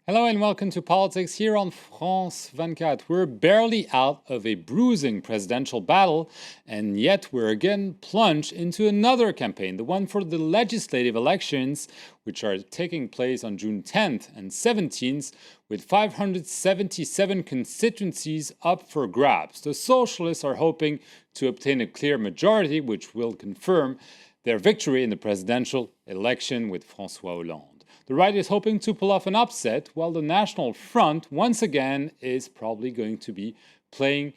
Hello and welcome to Politics here on France 24. We're barely out of a bruising presidential battle, and yet we're again plunged into another campaign, the one for the legislative elections, which are taking place on June 10th and 17th, with 577 constituencies up for grabs. The Socialists are hoping to obtain a clear majority, which will confirm their victory in the presidential election with François Hollande. The right is hoping to pull off an upset, while the National Front, once again, is probably going to be playing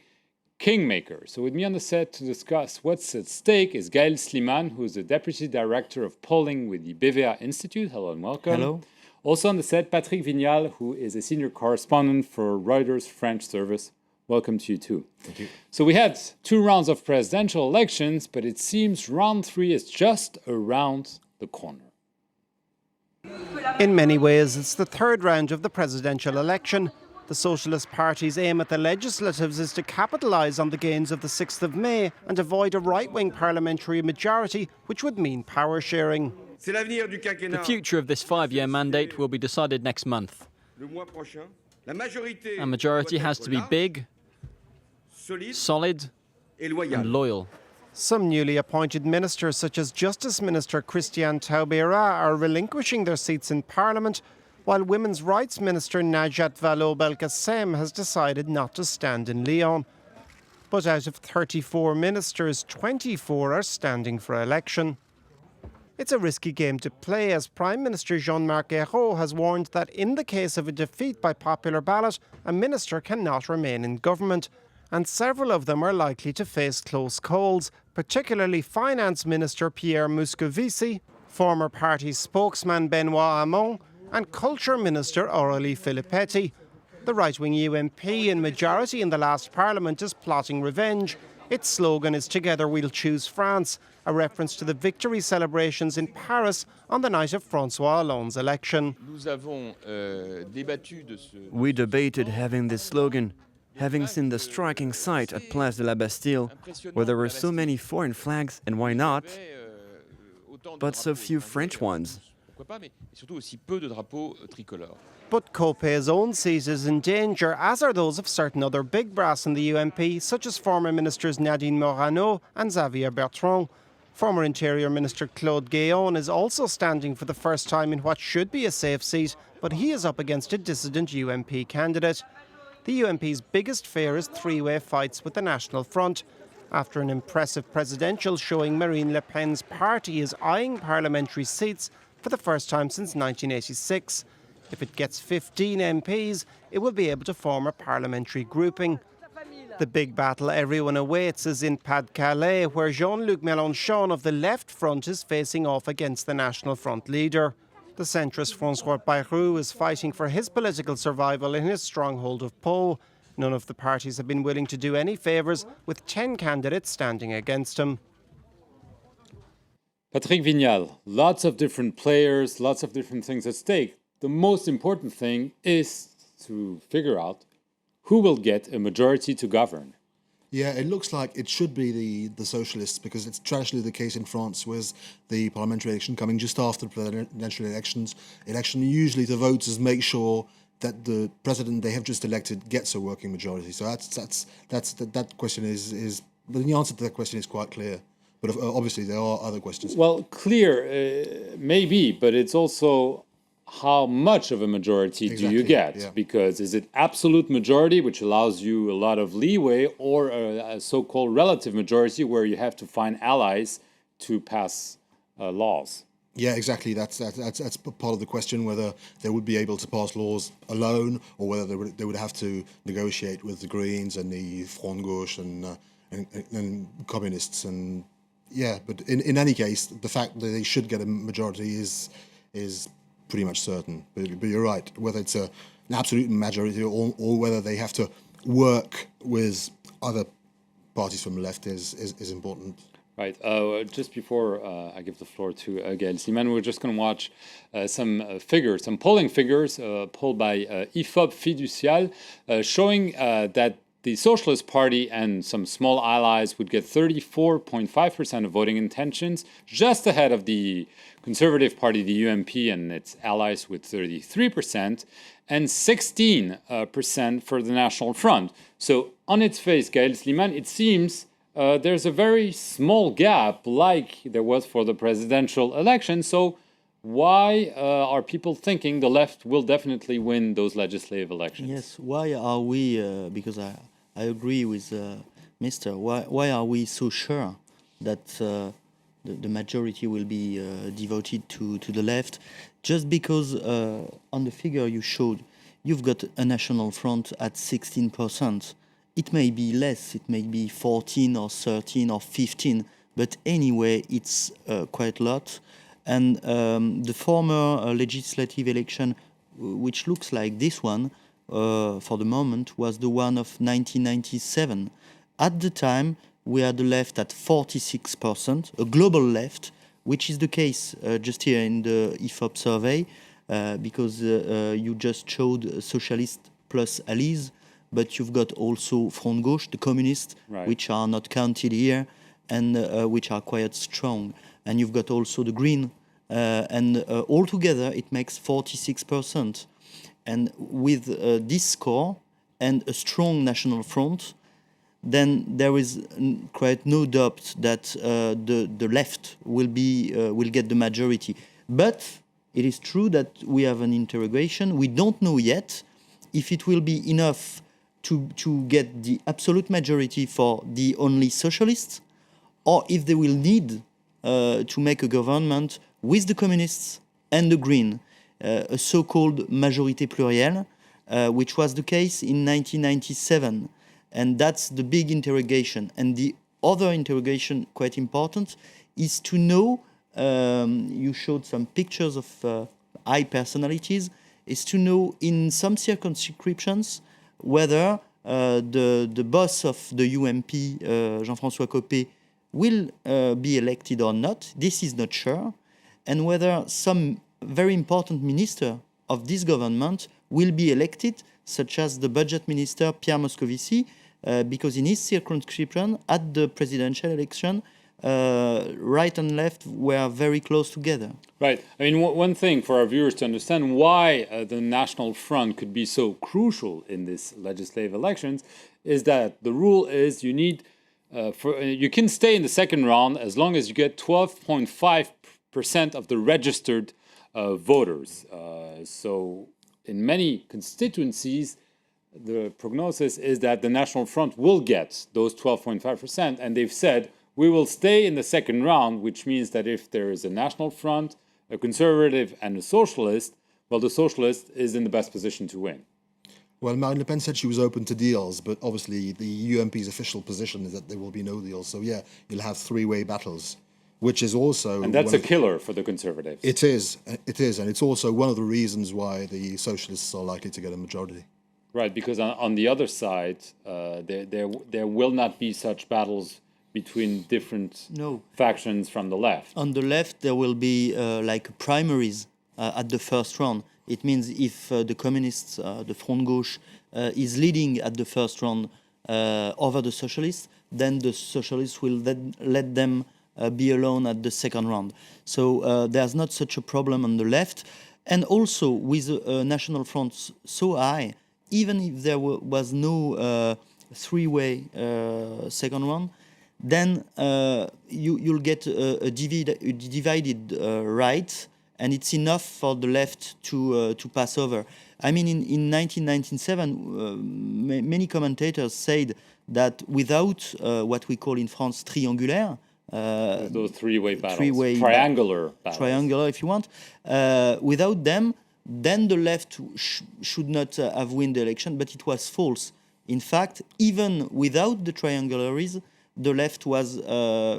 kingmaker. So with me on the set to discuss what's at stake is Gaël Slimane, who is the Deputy Director of Polling with the BVA Institute. Hello and welcome. Hello. Also on the set, Patrick Vignal, who is a Senior Correspondent for Reuters French Service. Welcome to you too. Thank you. So we had 2 rounds of presidential elections, but it seems round 3 is just around the corner. In many ways, it's the third round of the presidential election. The Socialist Party's aim at the legislatives is to capitalise on the gains of the 6th of May and avoid a right-wing parliamentary majority, which would mean power sharing. The future of this 5-year mandate will be decided next month. A majority has to be big, solid and loyal. Some newly appointed ministers, such as Justice Minister Christiane Taubira, are relinquishing their seats in Parliament, while Women's Rights Minister Najat Vallaud-Belkacem has decided not to stand in Lyon. But out of 34 ministers, 24 are standing for election. It's a risky game to play, as Prime Minister Jean-Marc Ayrault has warned that in the case of a defeat by popular ballot, a minister cannot remain in government. And several of them are likely to face close calls, particularly Finance Minister Pierre Moscovici, former party spokesman Benoît Hamon, and Culture Minister Aurélie Filippetti. The right-wing UMP in majority in the last parliament is plotting revenge. Its slogan is "Together we'll choose France," a reference to the victory celebrations in Paris on the night of François Hollande's election. We debated having this slogan, having seen the striking sight at Place de la Bastille, where there were so many foreign flags, and why not, but so few French ones. But Copé's own seat is in danger, as are those of certain other big brass in the UMP, such as former ministers Nadine Morano and Xavier Bertrand. Former Interior Minister Claude Guéant is also standing for the first time in what should be a safe seat, but he is up against a dissident UMP candidate. The UMP's biggest fear is three-way fights with the National Front. After an impressive presidential showing, Marine Le Pen's party is eyeing parliamentary seats for the first time since 1986. If it gets 15 MPs, it will be able to form a parliamentary grouping. The big battle everyone awaits is in Pas-de-Calais, where Jean-Luc Mélenchon of the Left Front is facing off against the National Front leader. The centrist François Bayrou is fighting for his political survival in his stronghold of Pau. None of the parties have been willing to do any favours, with 10 candidates standing against him. Patrick Vignal, lots of different players, lots of different things at stake. The most important thing is to figure out who will get a majority to govern. Yeah, it looks like it should be the Socialists, because it's traditionally the case in France with the parliamentary election coming just after the presidential election. Usually the voters make sure that the president they have just elected gets a working majority. So that question is the answer to that question is quite clear. But obviously there are other questions. Well, clear maybe, but it's also how much of a majority do you get? Yeah. Because is it absolute majority, which allows you a lot of leeway, or a so-called relative majority where you have to find allies to pass laws? Yeah, exactly. That's part of the question, whether they would be able to pass laws alone, or whether they would have to negotiate with the Greens and the Front Gauche and communists. And yeah, but in any case, the fact that they should get a majority is pretty much certain. But you're right, whether it's an absolute majority or whether they have to work with other parties from the left is important. Right. Just before I give the floor to Gaël Slimane, we're just going to watch some polling figures, polled by IFOP Fiducial, showing that the Socialist Party and some small allies would get 34.5% of voting intentions, just ahead of the Conservative Party, the UMP, and its allies with 33%, and 16% for the National Front. So on its face, Gaël Slimane, it seems there's a very small gap like there was for the presidential election. So why are people thinking the left will definitely win those legislative elections? Yes, why are we, because I agree with Mr. Why are we so sure that the majority will be devoted to the left? Just because on the figure you showed, you've got a National Front at 16%. It may be less, it may be 14 or 13 or 15, but anyway, it's quite a lot. And the former legislative election, which looks like this one, for the moment, was the one of 1997. At the time, we had the left at 46%, a global left, which is the case just here in the IFOP survey, because you just showed socialist plus allies, but you've got also Front Gauche, the communists, Right. which are not counted here, and which are quite strong. And you've got also the Green, and altogether it makes 46%. And with this score and a strong National Front, then there is quite no doubt that the left will get the majority. But it is true that we have an interrogation. We don't know yet if it will be enough to get the absolute majority for the only socialists, or if they will need to make a government with the communists and the Green, a so-called majorité plurielle, which was the case in 1997. And that's the big interrogation. And the other interrogation, quite important, is to know, you showed some pictures of high personalities, is to know in some circumscriptions whether the boss of the UMP, Jean-François Copé, will be elected or not. This is not sure. And whether some very important minister of this government will be elected, such as the budget minister Pierre Moscovici, because in his circumscription at the presidential election, right and left were very close together. Right. I mean, one thing for our viewers to understand why the National Front could be so crucial in this legislative elections is that the rule is you need you can stay in the second round as long as you get 12.5% of the registered voters. So in many constituencies, the prognosis is that the National Front will get those 12.5%, and they've said we will stay in the second round, which means that if there is a National Front, a Conservative, and a Socialist, well, the Socialist is in the best position to win. Well, Marine Le Pen said she was open to deals, but obviously the UMP's official position is that there will be no deals. So yeah, you'll have three-way battles, which is also... And that's a killer for the Conservatives. It is, and it's also one of the reasons why the Socialists are likely to get a majority. Right, because on the other side, there will not be such battles between different factions from the left. On the left, there will be like primaries at the first round. It means if the communists, the Front Gauche, is leading at the first round over the socialists, then the socialists will let them be alone at the second round. So there's not such a problem on the left. And also with a National Front so high, even if there was no three-way second round, then you'll get a divided right, and it's enough for the left to pass over. I mean, in 1997, many commentators said that without what we call in France triangulaire, those three-way battles, triangular battles. Triangular, if you want. Without them, then the left should not have won the election, but it was false. In fact, even without the triangularies, the left was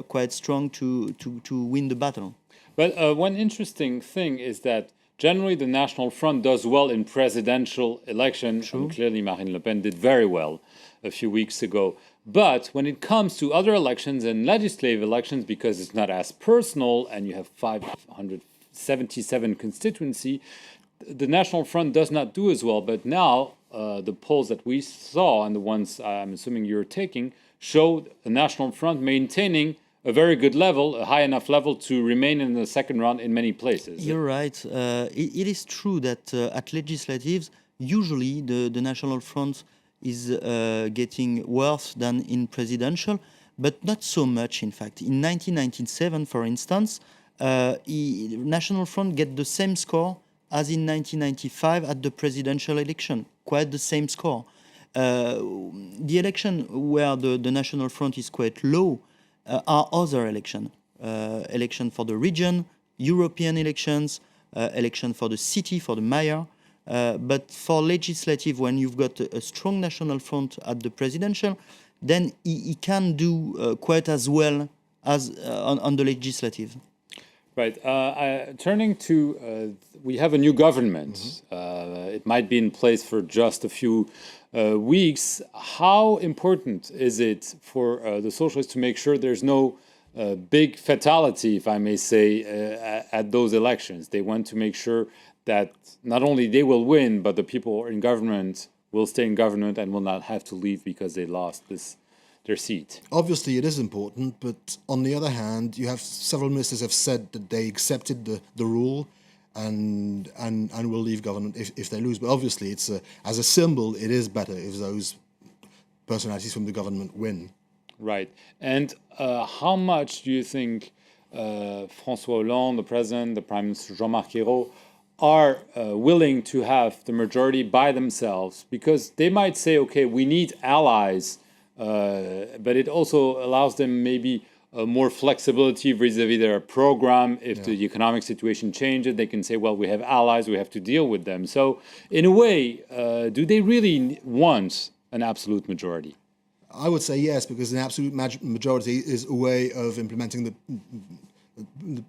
quite strong to win the battle. But one interesting thing is that generally the National Front does well in presidential elections, and clearly Marine Le Pen did very well a few weeks ago. But when it comes to other elections and legislative elections, because it's not as personal and you have 577 constituency, the National Front does not do as well. But now the polls that we saw and the ones I'm assuming you're taking show the National Front maintaining a very good level, a high enough level to remain in the second round in many places. You're right. It is true that at legislatives, usually the National Front is getting worse than in presidential, but not so much, in fact. In 1997, for instance, National Front get the same score as in 1995 at the presidential election, quite the same score. The election where the National Front is quite low are other elections. Election for the region, European elections, election for the city, for the mayor. But for legislative, when you've got a strong National Front at the presidential, then he can do quite as well as on the legislative. Right. Turning to, we have a new government. It might be in place for just a few weeks. How important is it for the socialists to make sure there's no big fatality, if I may say, at those elections? They want to make sure that not only they will win, but the people in government will stay in government and will not have to leave because they lost their seat. Obviously, it is important, but on the other hand, you have several ministers have said that they accepted the rule and will leave government if they lose. But obviously, it's as a symbol, it is better if those personalities from the government win. Right. And how much do you think François Hollande, the president, the Prime Minister Jean-Marc Ayrault, are willing to have the majority by themselves? Because they might say, okay, we need allies, but it also allows them maybe more flexibility vis-a-vis their program. If the economic situation changes, they can say, well, we have allies, we have to deal with them. So in a way, do they really want an absolute majority? I would say yes, because an absolute majority is a way of implementing the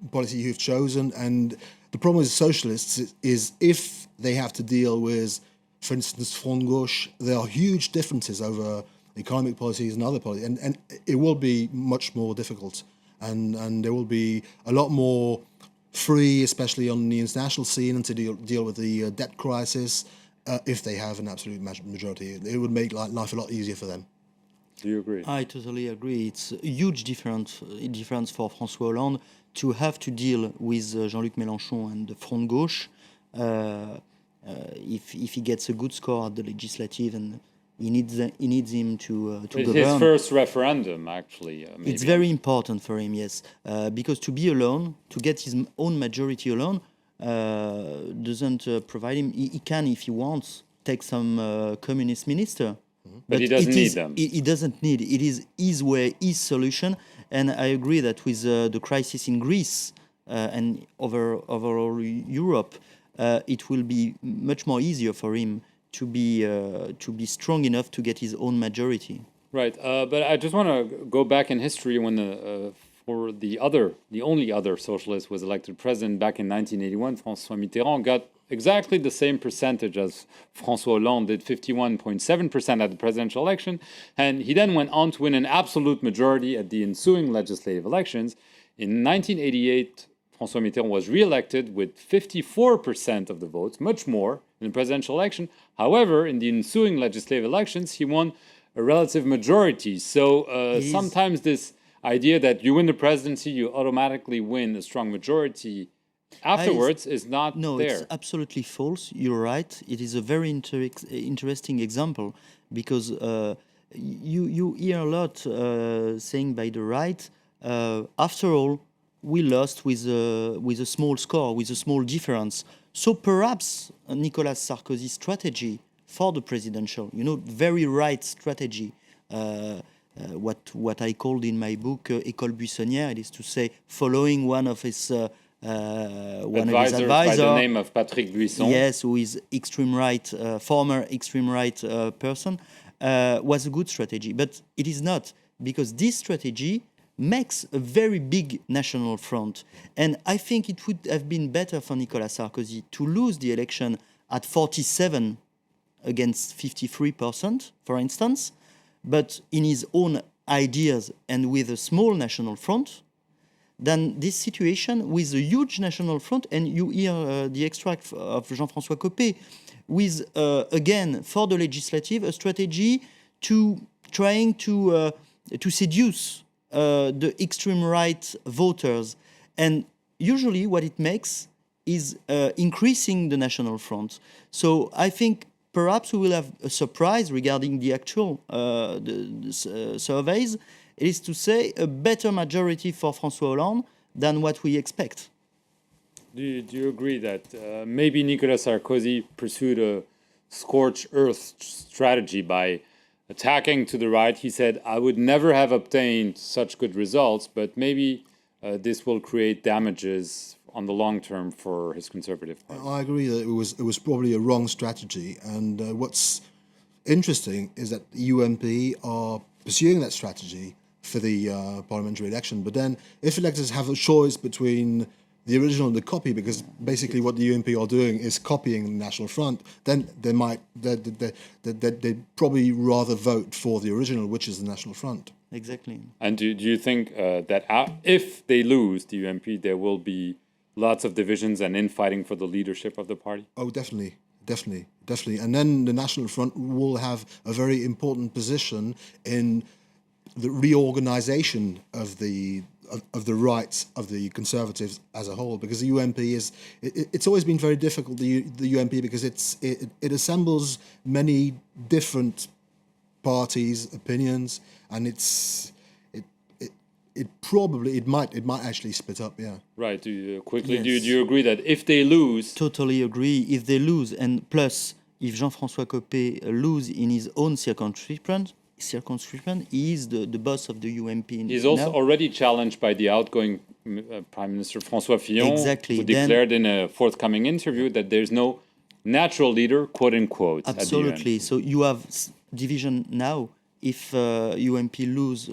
policy you've chosen. And the problem with socialists is if they have to deal with, for instance, Front Gauche, there are huge differences over economic policies and other policies, and it will be much more difficult. And there will be a lot more free, especially on the international scene, and to deal with the debt crisis. If they have an absolute majority, it would make life a lot easier for them. Do you agree? I totally agree. It's a huge difference for François Hollande to have to deal with Jean-Luc Mélenchon and the Front Gauche if he gets a good score at the legislative, and he needs him to govern. His first referendum, actually. Maybe. It's very important for him, yes, because to be alone, to get his own majority alone, doesn't provide him. He can, if he wants, take some communist minister. But he doesn't need them. He doesn't need. It is his way, his solution. And I agree that with the crisis in Greece and overall Europe, it will be much more easier for him to be strong enough to get his own majority. Right. But I just want to go back in history when the only other socialist was elected president back in 1981. François Mitterrand got exactly the same percentage as François Hollande did, 51.7% at the presidential election. And he then went on to win an absolute majority at the ensuing legislative elections. In 1988, François Mitterrand was re-elected with 54% of the votes, much more in the presidential election. However, in the ensuing legislative elections, he won a relative majority. So sometimes this idea that you win the presidency, you automatically win a strong majority afterwards is not no, there. No, it's absolutely false. You're right. It is a very interesting example because you hear a lot saying by the right, after all, we lost with a small score, with a small difference. So perhaps Nicolas Sarkozy's strategy for the presidential, very right strategy, what I called in my book École Buissonnière, it is to say following one of his advisor by the name of Patrick Buisson. Yes, who is extreme right, former extreme right person, was a good strategy. But it is not, because this strategy makes a very big national front. And I think it would have been better for Nicolas Sarkozy to lose the election at 47 against 53%, for instance, but in his own ideas and with a small national front, than this situation with a huge national front. And you hear the extract of Jean-François Copé with, again, for the legislative, a strategy to trying to seduce the extreme right voters. And usually what it makes is increasing the national front. So I think perhaps we will have a surprise regarding the actual surveys. It is to say a better majority for François Hollande than what we expect. Do you agree that maybe Nicolas Sarkozy pursued a scorched earth strategy by attacking to the right? He said, I would never have obtained such good results, but maybe this will create damages on the long term for his Conservative Party. I agree that it was probably a wrong strategy. And what's interesting is that the UMP are pursuing that strategy for the parliamentary election. But then if electors have a choice between the original and the copy, because basically what the UMP are doing is copying the National Front, then they'd probably rather vote for the original, which is the National Front. Exactly. And do you think that if they lose the UMP, there will be lots of divisions and infighting for the leadership of the party? Oh, definitely. And then the National Front will have a very important position in the reorganization of the rights of the Conservatives as a whole, because the UMP it's always been very difficult, the UMP, because it assembles many different parties, opinions, and it might actually split up, yeah. Right. Do Yes. you agree that if they lose, Totally agree. If they lose, and plus, if Jean-François Copé lose in his own circumscription, he is the boss of the UMP. he's also now. already challenged by the outgoing Prime Minister François Fillon, Exactly. who Then- declared in a forthcoming interview that there's no natural leader, quote unquote. Absolutely. So you have division now. If UMP lose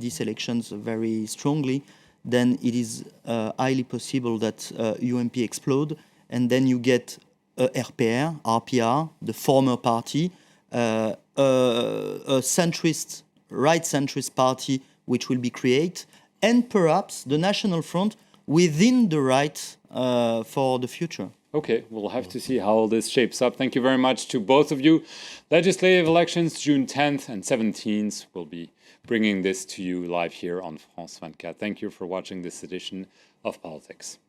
these elections very strongly, then it is highly possible that UMP explode, and then you get RPR, the former party, a centrist, right-centrist party which will be created, and perhaps the National Front within the right for the future. Okay, we'll have to see how all this shapes up. Thank you very much to both of you. Legislative elections, June 10th and 17th. We'll be bringing this to you live here on France 24. Thank you for watching this edition of Politics.